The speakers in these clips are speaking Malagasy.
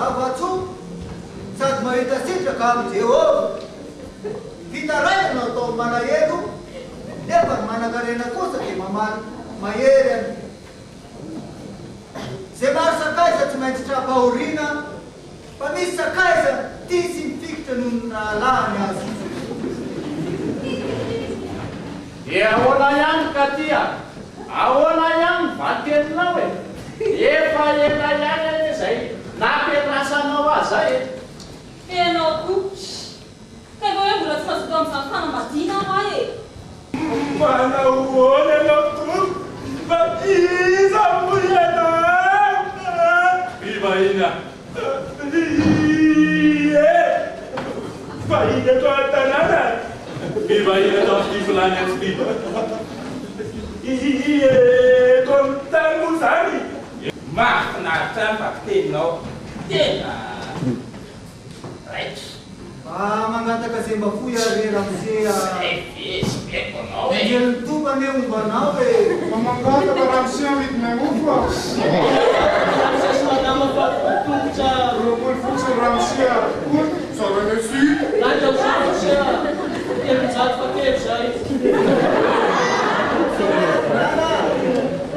zava-tsoa sady mahita sitraka amin'ny Jehovah. Fitaraina no atao malahelo nefa ny manan-karena kosa dia mamaly mahery any. Zay maro sakaiza tsy maintsy trapahoriana fa misy sakaiza tia sy mifikitra noho ny rahalahiny azy. Ahoana ihany ka tia? Ahoana ihany vateninao e? Efa ela ihany izay nampianasanao azy zay e. Enao koa. Ka hoe mbola tsy mazoto amin'izany fanambadiana aho e. Manao ahoana ianao tompoko? Fa iza moa ianao? Vahina. Vahina eto an-tanàna. Vahina eto amin'ny volany amin'ny eto amin'ny tany moa zany. Mahafinaritra ny vateninao. Tena raitra. Mangataka zay mba foy ary ramosea. Speko anao e. Ny tompany ombanao e. Mangataka ramosea midinay ofo. Madama fa tongotra roapolo fotsy ramosea. Sarany sy. Nandra ramosea. Efijato fa kely zay.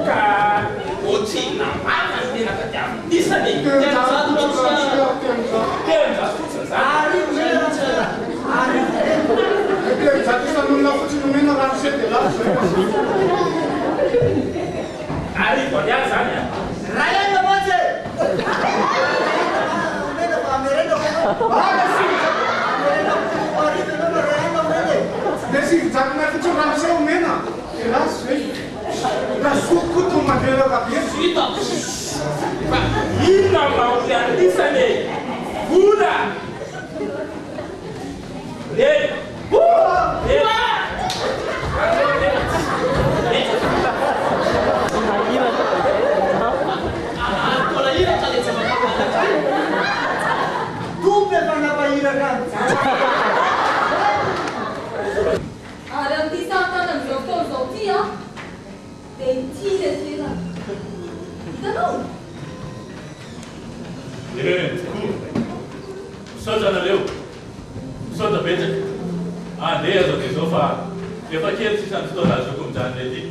Ka ohatrina maka ny tena ka dia isany. Efijato ramosea. Tena fotsiny zany. Efijato isan'olona fotsiny nomena ramosea dia lavitra. Arivo aliany zany a. Raena matsy! Omena fa amerena dia sy hijanona fotsiny ramosea omena. Elasy zay. Raha sokoto mandelaka be. Vita. Fa inona mahory anisany e? Vola! Tupe fa napahiraka. Ary amin'ity sahatany amin'izao fotoana izao ity a, dia ity le tena. Hitanao? Misaotra anareo. Misaotra betsaka. Andeha zao dia zao fa efa kely sisa ny fotoana azoko mijanona ety.